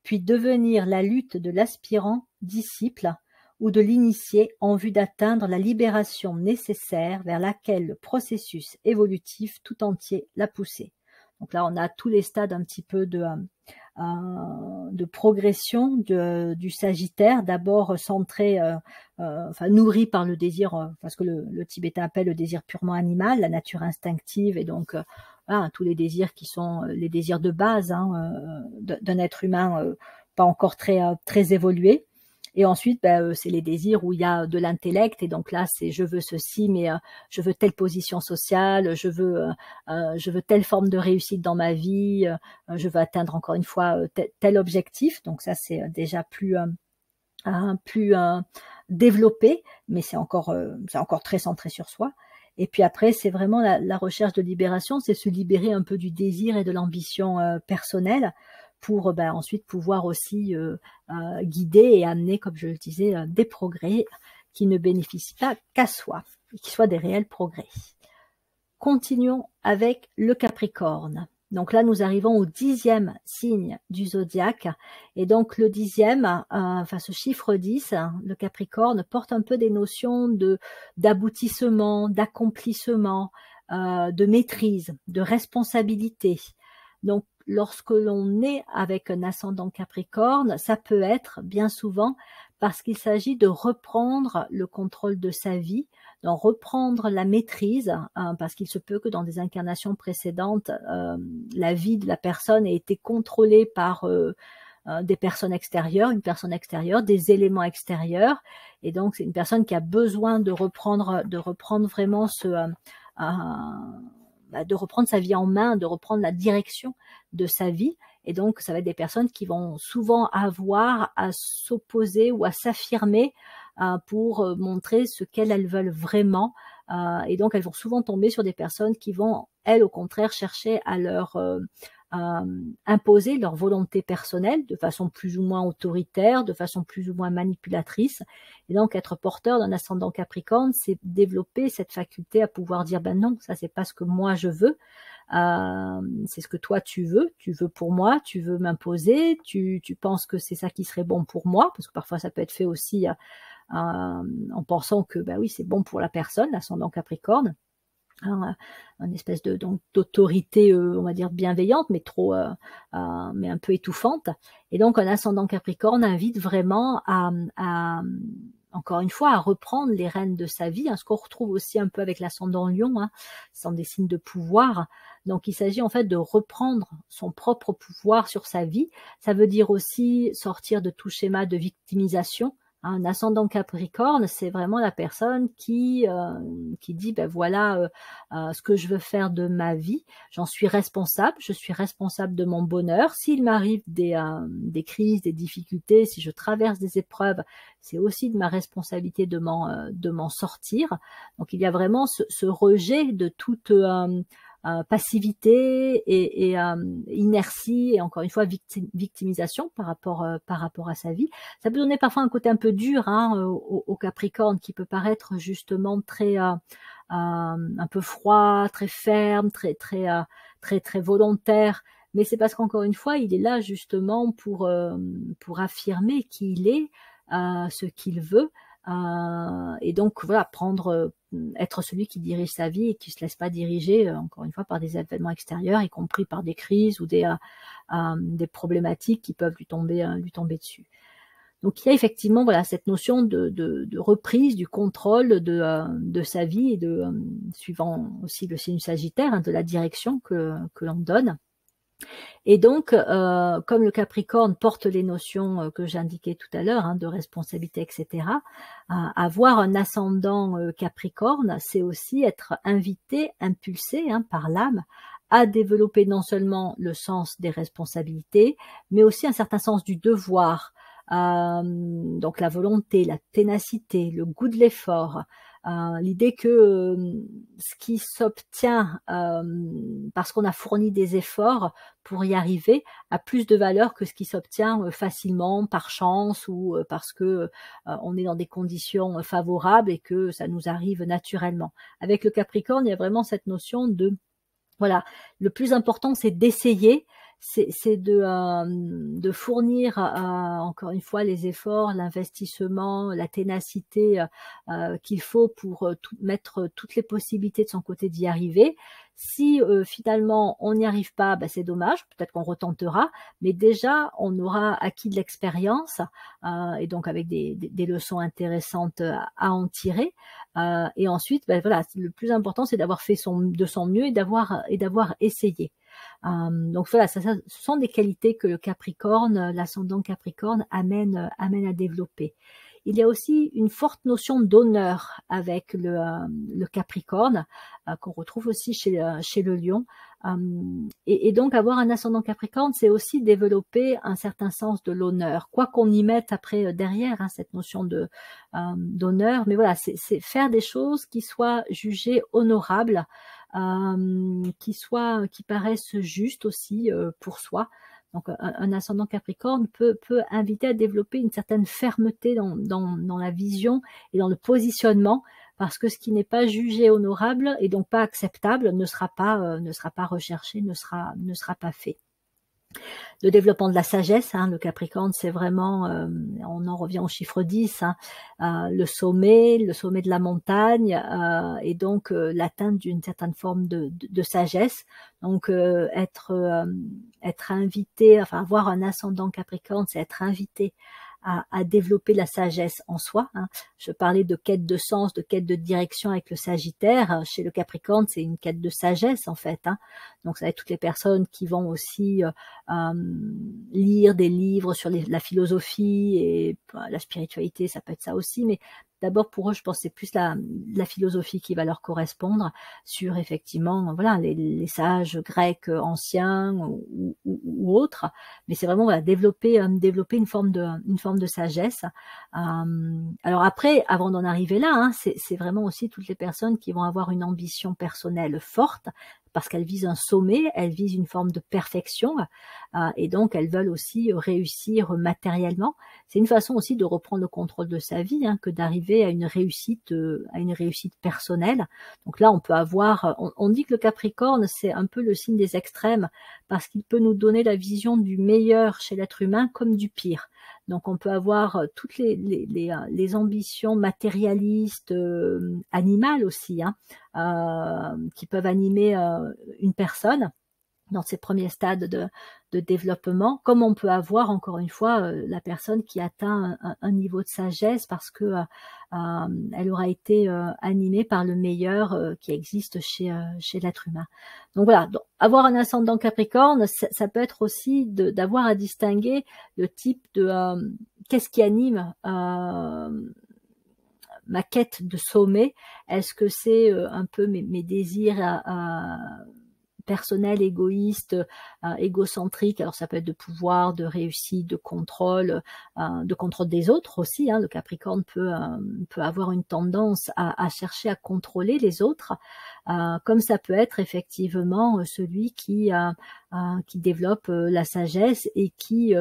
puis devenir la lutte de l'aspirant disciple ou de l'initié en vue d'atteindre la libération nécessaire vers laquelle le processus évolutif tout entier l'a poussé. Donc là, on a tous les stades un petit peu de progression du Sagittaire, d'abord centré, enfin nourri par le désir, parce que le Tibétain appelle le désir purement animal, la nature instinctive, et donc voilà, tous les désirs qui sont les désirs de base d'un être humain pas encore très évolué. Et ensuite, c'est les désirs où il y a de l'intellect, et donc là, c'est je veux ceci, mais je veux telle position sociale, je veux telle forme de réussite dans ma vie, je veux atteindre encore une fois tel objectif. Donc ça, c'est déjà plus développé, mais c'est encore très centré sur soi. Et puis après, c'est vraiment la recherche de libération, c'est se libérer un peu du désir et de l'ambition personnelle, pour ensuite pouvoir aussi guider et amener, comme je le disais, des progrès qui ne bénéficient pas qu'à soi, et qui soient des réels progrès. continuons avec le Capricorne. Donc là, nous arrivons au 10e signe du zodiaque. Et donc le 10e, enfin ce chiffre 10, le Capricorne, porte un peu des notions d'aboutissement, d'accomplissement, de maîtrise, de responsabilité. Donc lorsque l'on est avec un ascendant Capricorne, ça peut être bien souvent parce qu'il s'agit de reprendre le contrôle de sa vie, d'en reprendre la maîtrise, parce qu'il se peut que dans des incarnations précédentes, la vie de la personne ait été contrôlée par des personnes extérieures, une personne extérieure, des éléments extérieurs, et donc c'est une personne qui a besoin de reprendre vraiment de reprendre sa vie en main, de reprendre la direction de sa vie. Et donc, ça va être des personnes qui vont souvent avoir à s'opposer ou à s'affirmer pour montrer ce qu'elles veulent vraiment. Et donc, elles vont souvent tomber sur des personnes qui vont, elles, au contraire, chercher à leur imposer leur volonté personnelle de façon plus ou moins autoritaire, de façon plus ou moins manipulatrice. Et donc, être porteur d'un ascendant Capricorne, c'est développer cette faculté à pouvoir dire, ben non, ça c'est pas ce que moi je veux, c'est ce que toi tu veux pour moi, tu veux m'imposer, tu penses que c'est ça qui serait bon pour moi, parce que parfois ça peut être fait aussi en pensant que, ben oui, c'est bon pour la personne, l'ascendant Capricorne. Une espèce d'autorité, on va dire bienveillante, mais mais un peu étouffante. Et donc un ascendant Capricorne invite vraiment encore une fois, à reprendre les rênes de sa vie, ce qu'on retrouve aussi un peu avec l'ascendant Lion, ce sont des signes de pouvoir. Donc il s'agit en fait de reprendre son propre pouvoir sur sa vie. Ça veut dire aussi sortir de tout schéma de victimisation. Un ascendant Capricorne, c'est vraiment la personne qui dit, ben voilà ce que je veux faire de ma vie, j'en suis responsable, je suis responsable de mon bonheur. S'il m'arrive des crises, des difficultés, si je traverse des épreuves, c'est aussi de ma responsabilité de m'en sortir. Donc il y a vraiment ce rejet de toute passivité et inertie et encore une fois victimisation par rapport à sa vie. Ça peut donner parfois un côté un peu dur au Capricorne qui peut paraître justement très un peu froid, très ferme, très volontaire. Mais c'est parce qu'encore une fois, il est là justement pour affirmer qui il est, ce qu'il veut. Et donc voilà, être celui qui dirige sa vie et qui se laisse pas diriger encore une fois par des événements extérieurs, y compris par des crises ou des problématiques qui peuvent lui tomber dessus. Donc il y a effectivement voilà cette notion de reprise du contrôle de sa vie et suivant aussi le signe Sagittaire, de la direction que l'on donne. Et donc, comme le Capricorne porte les notions que j'indiquais tout à l'heure, de responsabilité, etc., avoir un ascendant Capricorne, c'est aussi être invité, impulsé par l'âme à développer non seulement le sens des responsabilités, mais aussi un certain sens du devoir. Donc la volonté, la ténacité, le goût de l'effort, l'idée que ce qui s'obtient parce qu'on a fourni des efforts pour y arriver a plus de valeur que ce qui s'obtient facilement par chance ou parce que on est dans des conditions favorables et que ça nous arrive naturellement. Avec le Capricorne, il y a vraiment cette notion de voilà, le plus important c'est d'essayer, c'est de fournir encore une fois les efforts, l'investissement, la ténacité qu'il faut pour mettre toutes les possibilités de son côté d'y arriver. Si finalement on n'y arrive pas, c'est dommage, peut-être qu'on retentera, mais déjà on aura acquis de l'expérience et donc avec des leçons intéressantes à en tirer. Et ensuite, voilà, le plus important c'est d'avoir fait de son mieux et d'avoir essayé. Donc voilà, ce sont des qualités que le Capricorne, l'ascendant Capricorne amène à développer. Il y a aussi une forte notion d'honneur avec le Capricorne qu'on retrouve aussi chez le Lion. Et donc avoir un ascendant Capricorne, c'est aussi développer un certain sens de l'honneur, quoi qu'on y mette après derrière cette notion d'honneur. Mais voilà, c'est faire des choses qui soient jugées honorables, qui paraissent justes aussi pour soi. Donc un ascendant Capricorne peut inviter à développer une certaine fermeté dans la vision et dans le positionnement, parce que ce qui n'est pas jugé honorable et donc pas acceptable ne sera pas recherché, ne sera pas fait. Le développement de la sagesse, le Capricorne, c'est vraiment, on en revient au chiffre 10, le sommet de la montagne, et donc l'atteinte d'une certaine forme de sagesse. Donc être invité, enfin avoir un ascendant Capricorne, c'est être invité à développer la sagesse en soi. Je parlais de quête de sens, de quête de direction avec le Sagittaire. Chez le Capricorne, c'est une quête de sagesse en fait. Donc ça va être toutes les personnes qui vont aussi lire des livres sur la philosophie et la spiritualité, ça peut être ça aussi, mais d'abord pour eux, je pense que c'est plus la philosophie qui va leur correspondre, sur effectivement, voilà, les sages grecs anciens ou autres, mais c'est vraiment, voilà, développer une forme de sagesse. Alors après, avant d'en arriver là, c'est vraiment aussi toutes les personnes qui vont avoir une ambition personnelle forte, parce qu'elles visent un sommet, elles visent une forme de perfection, et donc elles veulent aussi réussir matériellement. C'est une façon aussi de reprendre le contrôle de sa vie, que d'arriver à une réussite personnelle. Donc là, on peut avoir, on dit que le Capricorne, c'est un peu le signe des extrêmes, parce qu'il peut nous donner la vision du meilleur chez l'être humain comme du pire. Donc on peut avoir toutes les ambitions matérialistes, animales aussi, qui peuvent animer une personne dans ses premiers stades de développement, comme on peut avoir, encore une fois, la personne qui atteint un niveau de sagesse parce que elle aura été animée par le meilleur qui existe chez l'être humain. Donc voilà, donc, avoir un ascendant Capricorne, ça peut être aussi d'avoir à distinguer le type de qu'est-ce qui anime ma quête de sommet. Est-ce que c'est un peu mes désirs personnel, égoïste, égocentrique, alors ça peut être de pouvoir, de réussite, de contrôle des autres aussi. Le Capricorne peut avoir une tendance à chercher à contrôler les autres, comme ça peut être effectivement celui qui développe la sagesse et qui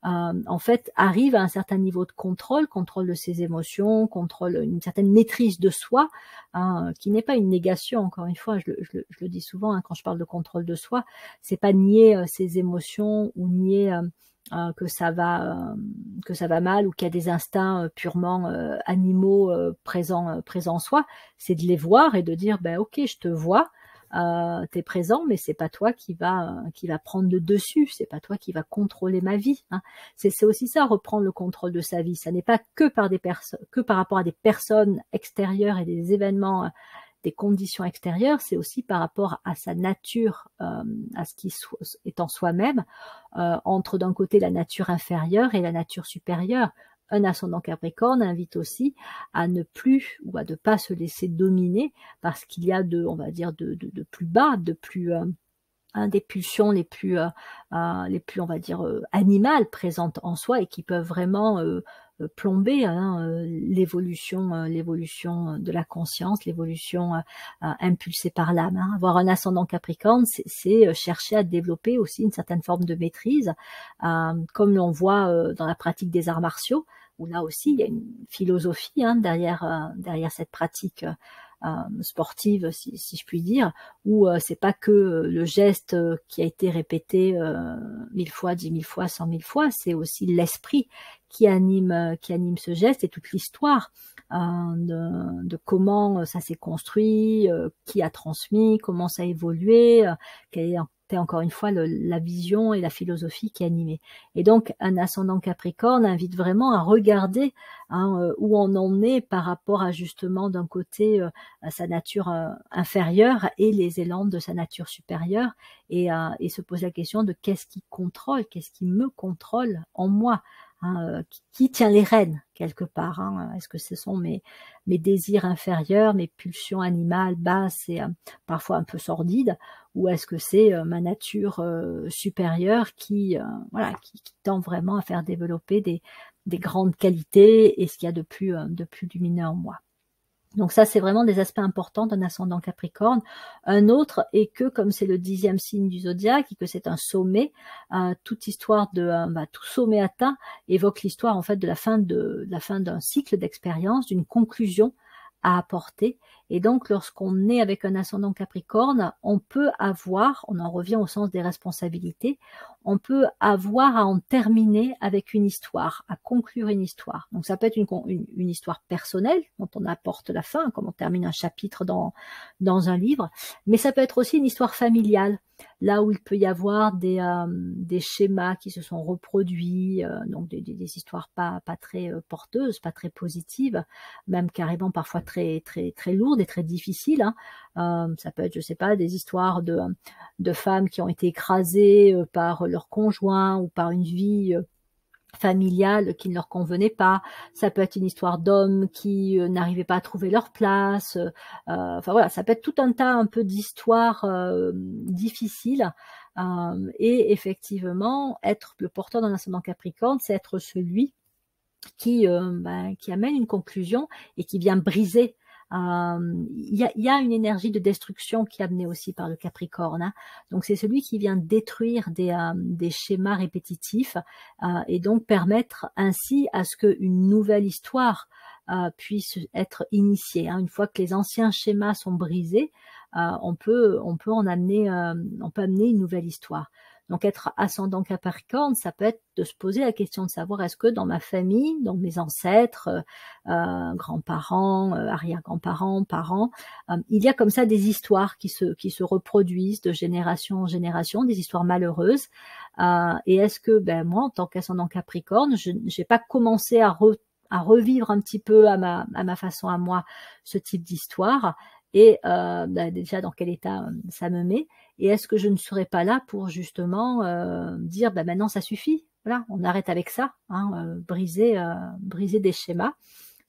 en fait arrive à un certain niveau de contrôle de ses émotions, contrôle une certaine maîtrise de soi, qui n'est pas une négation. Encore une fois, je le dis souvent, quand je parle de contrôle de soi, c'est pas nier ses émotions ou nier que ça va mal, ou qu'il y a des instincts purement animaux présents en soi. C'est de les voir et de dire ok, je te vois, t'es présent, mais c'est pas toi qui va prendre le dessus, c'est pas toi qui va contrôler ma vie. C'est aussi ça, reprendre le contrôle de sa vie. Ça n'est pas que par rapport à des personnes extérieures et des événements, des conditions extérieures, c'est aussi par rapport à sa nature, à ce qui est en soi-même, entre d'un côté la nature inférieure et la nature supérieure. Un ascendant Capricorne invite aussi à ne plus ou à ne pas se laisser dominer parce qu'il y a on va dire de plus bas, de plus des pulsions les plus on va dire animales présentes en soi et qui peuvent vraiment plomber l'évolution de la conscience, l'évolution impulsée par l'âme. Avoir un ascendant Capricorne, c'est chercher à développer aussi une certaine forme de maîtrise, comme l'on voit dans la pratique des arts martiaux, où là aussi il y a une philosophie derrière cette pratique sportive, si je puis dire, où c'est pas que le geste qui a été répété 1000 fois, 10 000 fois, 100 000 fois, c'est aussi l'esprit qui anime ce geste et toute l'histoire de comment ça s'est construit, qui a transmis, comment ça a évolué, quelle est encore une fois la vision et la philosophie qui animait. Et donc un ascendant Capricorne invite vraiment à regarder où on en est par rapport à justement d'un côté à sa nature inférieure et les élans de sa nature supérieure, et se poser la question de qu'est-ce qui me contrôle en moi, qui tient les rênes quelque part. Est-ce que ce sont mes désirs inférieurs, mes pulsions animales basses et parfois un peu sordides, ou est-ce que c'est ma nature supérieure qui tend vraiment à faire développer des grandes qualités et ce qu'il y a de plus lumineux en moi. Donc ça, c'est vraiment des aspects importants d'un ascendant Capricorne. Un autre est que, comme c'est le 10e signe du zodiaque et que c'est un sommet, toute histoire de tout sommet atteint évoque l'histoire en fait de la fin d'un cycle d'expérience, d'une conclusion à apporter. Et donc, lorsqu'on est avec un ascendant Capricorne, on peut avoir, on en revient au sens des responsabilités, on peut avoir à en terminer avec une histoire, à conclure une histoire. Donc, ça peut être une histoire personnelle, dont on apporte la fin, comme on termine un chapitre dans un livre, mais ça peut être aussi une histoire familiale, là où il peut y avoir des schémas qui se sont reproduits, donc des histoires pas très porteuses, pas très positives, même carrément parfois très lourdes et très difficiles, hein. Ça peut être, je sais pas, des histoires de femmes qui ont été écrasées par leur conjoint ou par une vie familiale qui ne leur convenait pas. Ça peut être une histoire d'hommes qui n'arrivaient pas à trouver leur place. Enfin voilà, ça peut être tout un tas un peu d'histoires difficiles. Et effectivement, être le porteur d'un ascendant Capricorne, c'est être celui qui amène une conclusion et qui vient briser. Il y a une énergie de destruction qui est amenée aussi par le Capricorne, hein. Donc c'est celui qui vient détruire des schémas répétitifs et donc permettre ainsi à ce qu'une nouvelle histoire puisse être initiée, hein. Une fois que les anciens schémas sont brisés, on peut amener une nouvelle histoire. Donc être ascendant Capricorne, ça peut être de se poser la question de savoir est-ce que dans ma famille, dans mes ancêtres, grands-parents, arrière-grands-parents, parents, il y a comme ça des histoires qui se reproduisent de génération en génération, des histoires malheureuses. Et est-ce que moi, en tant qu'ascendant Capricorne, je n'ai pas commencé à revivre un petit peu à ma façon à moi ce type d'histoire, et déjà dans quel état ça me met, et est-ce que je ne serais pas là pour justement dire maintenant ça suffit, voilà, on arrête avec ça, hein, briser des schémas.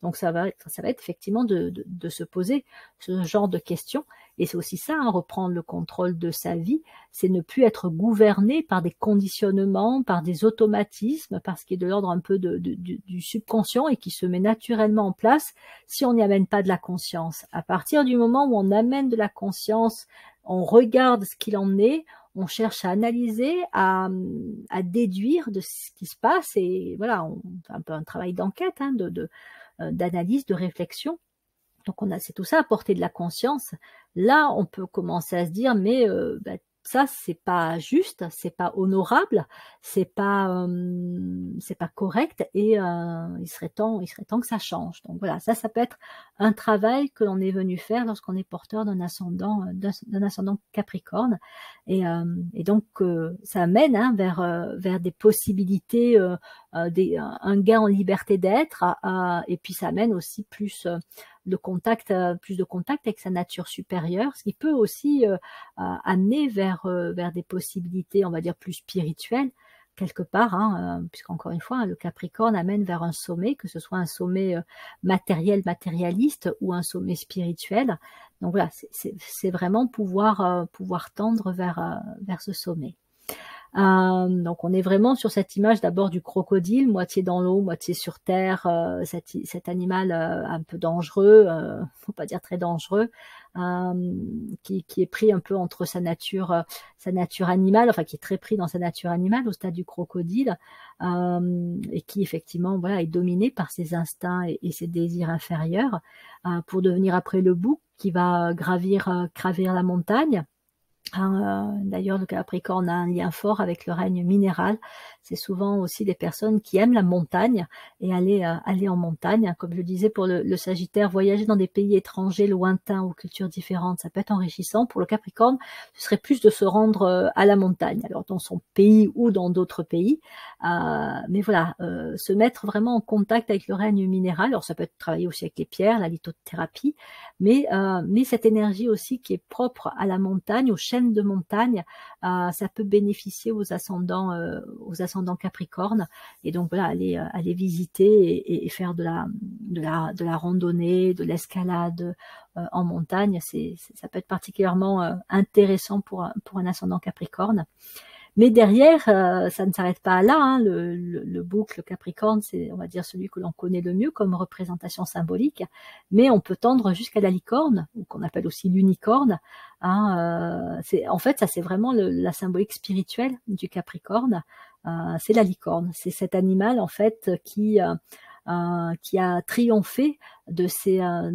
Donc ça va être effectivement de se poser ce genre de questions. Et c'est aussi ça, hein, reprendre le contrôle de sa vie, c'est ne plus être gouverné par des conditionnements, par des automatismes, parce qu'il est de l'ordre un peu du subconscient et qui se met naturellement en place si on n'y amène pas de la conscience. À partir du moment où on amène de la conscience, on regarde ce qu'il en est, on cherche à analyser, à déduire de ce qui se passe, et voilà, on fait un peu un travail d'enquête, hein, d'analyse, de réflexion. Donc c'est tout ça, apporter de la conscience. Là, on peut commencer à se dire, mais ça, c'est pas juste, c'est pas honorable, c'est pas correct, et il serait temps que ça change. Donc voilà, ça peut être un travail que l'on est venu faire lorsqu'on est porteur d'un ascendant Capricorne, et donc ça amène, hein, vers des possibilités, un gain en liberté d'être, et puis ça amène aussi plus de contact avec sa nature supérieure, ce qui peut aussi amener vers des possibilités, on va dire, plus spirituelles, quelque part, hein, puisqu'encore une fois, le Capricorne amène vers un sommet, que ce soit un sommet matérialiste, ou un sommet spirituel. Donc voilà, c'est vraiment pouvoir tendre vers ce sommet. Donc on est vraiment sur cette image d'abord du crocodile, moitié dans l'eau, moitié sur terre, cet animal un peu dangereux, faut pas dire très dangereux, qui est pris un peu entre sa nature animale, enfin qui est très pris dans sa nature animale au stade du crocodile, et qui effectivement voilà est dominé par ses instincts et ses désirs inférieurs, pour devenir après le bouc qui va gravir la montagne. D'ailleurs, le Capricorne a un lien fort avec le règne minéral. C'est souvent aussi des personnes qui aiment la montagne et aller en montagne. Comme je le disais pour le Sagittaire, voyager dans des pays étrangers, lointains, aux cultures différentes, ça peut être enrichissant. Pour le Capricorne, ce serait plus de se rendre à la montagne, alors dans son pays ou dans d'autres pays. Mais voilà, se mettre vraiment en contact avec le règne minéral. Alors ça peut être travailler aussi avec les pierres, la lithothérapie, mais cette énergie aussi qui est propre à la montagne, aux chaînes de montagne, ça peut bénéficier aux ascendants Capricorne. Et donc voilà, aller visiter et faire de la randonnée, de l'escalade en montagne, ça peut être particulièrement intéressant pour un ascendant Capricorne. Mais derrière, ça ne s'arrête pas là, hein. Le bouc, le Capricorne, c'est, on va dire, celui que l'on connaît le mieux comme représentation symbolique. Mais on peut tendre jusqu'à la licorne, ou qu'on appelle aussi l'unicorne, hein. En fait, ça c'est vraiment la symbolique spirituelle du Capricorne. C'est la licorne. C'est cet animal en fait qui qui a triomphé de sa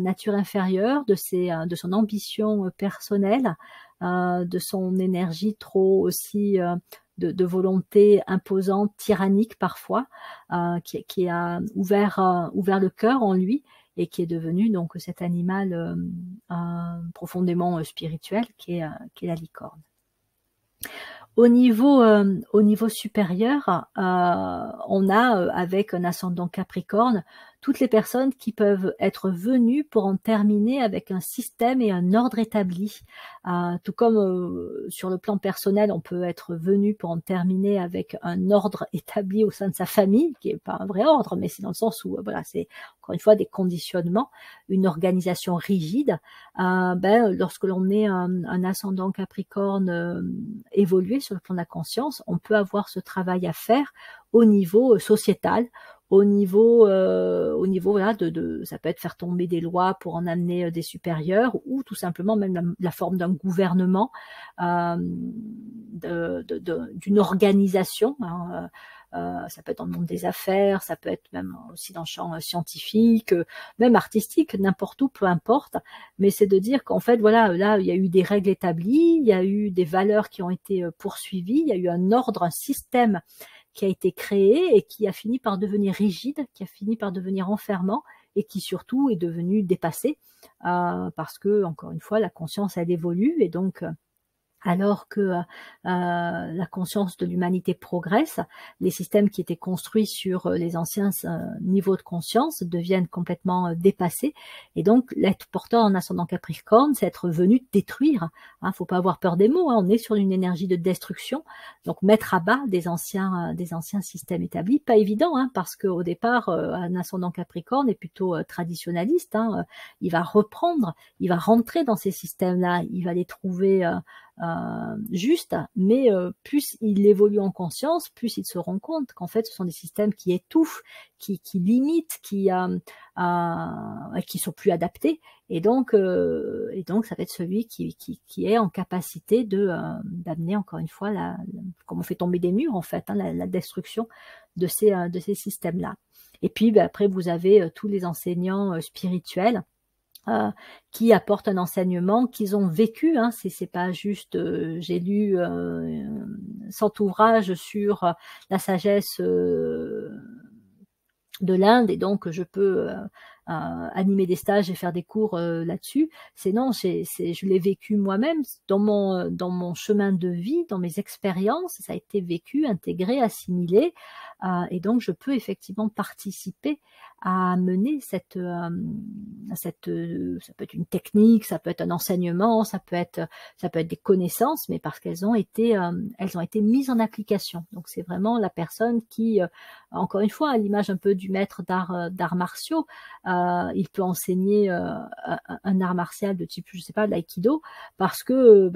nature inférieure, de son ambition personnelle, de son énergie trop aussi de volonté imposante, tyrannique parfois, qui a ouvert le cœur en lui et qui est devenu donc cet animal profondément spirituel qui est la licorne. Au niveau supérieur, on a avec un ascendant Capricorne toutes les personnes qui peuvent être venues pour en terminer avec un système et un ordre établi. Tout comme sur le plan personnel, on peut être venu pour en terminer avec un ordre établi au sein de sa famille, qui est pas un vrai ordre, mais c'est dans le sens où voilà, c'est encore une fois des conditionnements, une organisation rigide. Lorsque l'on est un ascendant Capricorne évolué sur le plan de la conscience, on peut avoir ce travail à faire au niveau sociétal, au niveau voilà ça peut être faire tomber des lois pour en amener des supérieurs, ou tout simplement même la forme d'un gouvernement, d'une organisation, hein, ça peut être dans le monde des affaires, ça peut être même aussi dans le champ scientifique, même artistique, n'importe où, peu importe. Mais c'est de dire qu'en fait, voilà, là, il y a eu des règles établies, il y a eu des valeurs qui ont été poursuivies, il y a eu un ordre, un système qui a été créé et qui a fini par devenir rigide, qui a fini par devenir enfermant et qui surtout est devenu dépassé parce que, encore une fois, la conscience, elle évolue et donc alors que la conscience de l'humanité progresse, les systèmes qui étaient construits sur les anciens niveaux de conscience deviennent complètement dépassés. Et donc, l'être porteur en ascendant Capricorne, c'est être venu détruire. Faut pas avoir peur des mots. On est sur une énergie de destruction. Donc, mettre à bas des anciens systèmes établis, pas évident, parce qu'au départ, un ascendant Capricorne est plutôt traditionnaliste. Il va reprendre, il va rentrer dans ces systèmes-là, il va les trouver juste, mais plus il évolue en conscience, plus il se rend compte qu'en fait ce sont des systèmes qui étouffent, qui limitent, qui sont plus adaptés, et donc ça va être celui qui est en capacité d'amener encore une fois comme on fait tomber des murs en fait, la destruction de ces systèmes-là. Et puis après vous avez tous les enseignants spirituels qui apportent un enseignement qu'ils ont vécu. C'est pas juste j'ai lu 100 ouvrages sur la sagesse de l'Inde et donc je peux animer des stages et faire des cours là-dessus. Je l'ai vécu moi-même dans mon chemin de vie, dans mes expériences. Ça a été vécu, intégré, assimilé, et donc je peux effectivement participer à mener ça peut être une technique, ça peut être un enseignement, ça peut être des connaissances, mais parce qu'elles ont été mises en application. Donc c'est vraiment la personne qui, encore une fois, à l'image un peu du maître d'arts martiaux, il peut enseigner un art martial de type, je sais pas, l'aïkido, parce que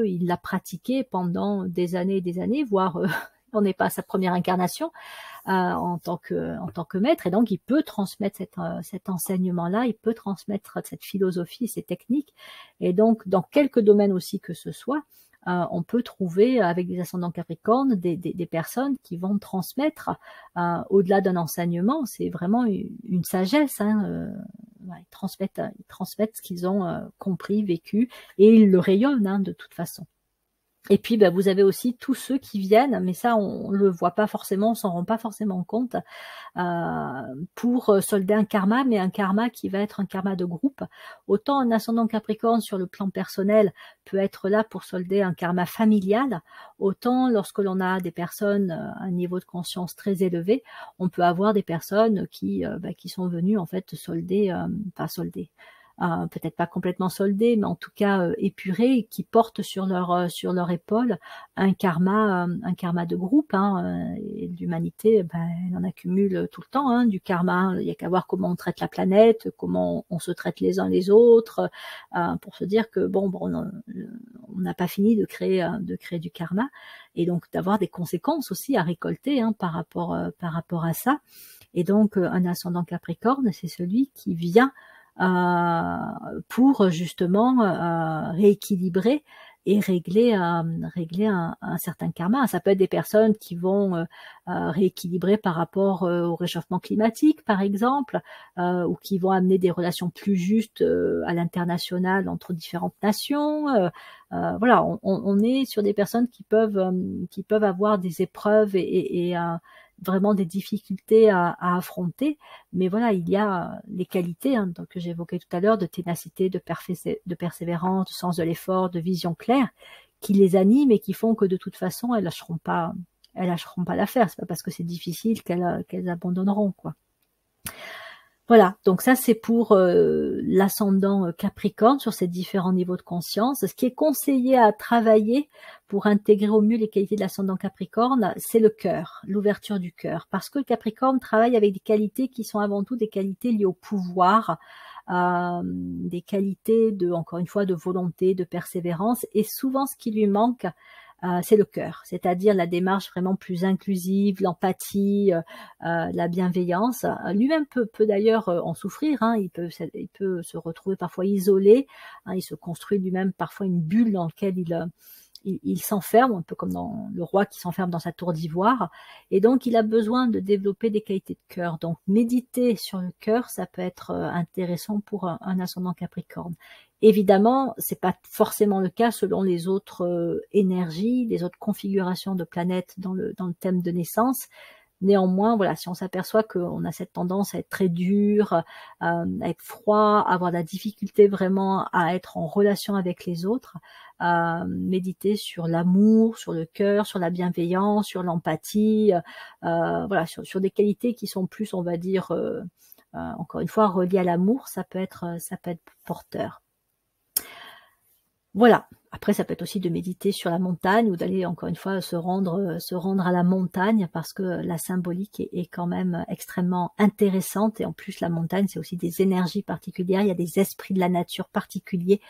il l'a pratiqué pendant des années et des années, voire on n'est pas à sa première incarnation en tant que maître, et donc il peut transmettre cet enseignement-là, il peut transmettre cette philosophie, ces techniques, et donc dans quelques domaines aussi que ce soit, on peut trouver avec des ascendants Capricorne des personnes qui vont transmettre au-delà d'un enseignement, c'est vraiment une sagesse. Ils transmettent ce qu'ils ont compris, vécu, et ils le rayonnent de toute façon. Et puis, vous avez aussi tous ceux qui viennent, mais ça, on le voit pas forcément, on s'en rend pas forcément compte, pour solder un karma, mais un karma qui va être un karma de groupe. Autant un ascendant Capricorne sur le plan personnel peut être là pour solder un karma familial, autant lorsque l'on a des personnes à un niveau de conscience très élevé, on peut avoir des personnes qui sont venues en fait solder, peut-être pas complètement soldés, mais en tout cas épurés, qui portent sur leur épaule un karma de groupe. Et l'humanité, elle en accumule tout le temps du karma. Il y a qu'à voir comment on traite la planète, comment on se traite les uns les autres, pour se dire que on n'a pas fini de créer du karma, et donc d'avoir des conséquences aussi à récolter par rapport à ça. Et donc un ascendant Capricorne, c'est celui qui vient pour justement rééquilibrer et régler un certain karma. Ça peut être des personnes qui vont rééquilibrer par rapport au réchauffement climatique, par exemple, ou qui vont amener des relations plus justes à l'international entre différentes nations. Voilà, on est sur des personnes qui peuvent avoir des épreuves et vraiment des difficultés à affronter, mais voilà, il y a les qualités donc, que j'évoquais tout à l'heure, de ténacité, de persévérance, de sens de l'effort, de vision claire, qui les animent et qui font que de toute façon, elles lâcheront pas l'affaire. C'est pas parce que c'est difficile qu'elles abandonneront, quoi. Voilà, donc ça c'est pour l'ascendant Capricorne sur ces différents niveaux de conscience. Ce qui est conseillé à travailler pour intégrer au mieux les qualités de l'ascendant Capricorne, c'est le cœur, l'ouverture du cœur. Parce que le Capricorne travaille avec des qualités qui sont avant tout des qualités liées au pouvoir, des qualités encore une fois, de volonté, de persévérance. Et souvent ce qui lui manque, c'est le cœur, c'est-à-dire la démarche vraiment plus inclusive, l'empathie, la bienveillance. Lui-même peut d'ailleurs en souffrir, il peut se retrouver parfois isolé, il se construit lui-même parfois une bulle dans laquelle il s'enferme, un peu comme dans le roi qui s'enferme dans sa tour d'ivoire, et donc il a besoin de développer des qualités de cœur. Donc méditer sur le cœur, ça peut être intéressant pour un ascendant Capricorne. Évidemment, c'est pas forcément le cas selon les autres énergies, les autres configurations de planètes dans le thème de naissance. Néanmoins, voilà, si on s'aperçoit qu'on a cette tendance à être très dur, à être froid, à avoir de la difficulté vraiment à être en relation avec les autres, méditer sur l'amour, sur le cœur, sur la bienveillance, sur l'empathie, voilà, sur des qualités qui sont plus, on va dire, encore une fois, reliées à l'amour, ça peut être porteur. Voilà. Après, ça peut être aussi de méditer sur la montagne ou d'aller, encore une fois, se rendre à la montagne, parce que la symbolique est quand même extrêmement intéressante. Et en plus, la montagne, c'est aussi des énergies particulières. Il y a des esprits de la nature particuliers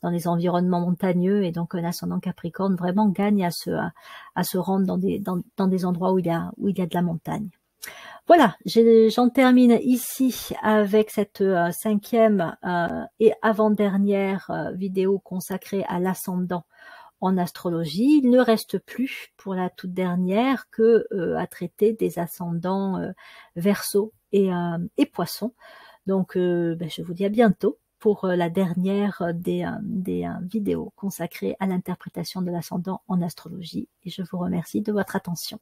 dans les environnements montagneux. Et donc, un ascendant Capricorne vraiment gagne à se rendre dans des endroits où il y a de la montagne. Voilà, j'en termine ici avec cette cinquième et avant-dernière vidéo consacrée à l'ascendant en astrologie. Il ne reste plus pour la toute dernière que à traiter des ascendants Verseau et Poissons. Donc je vous dis à bientôt pour la dernière des vidéos consacrées à l'interprétation de l'ascendant en astrologie, et je vous remercie de votre attention.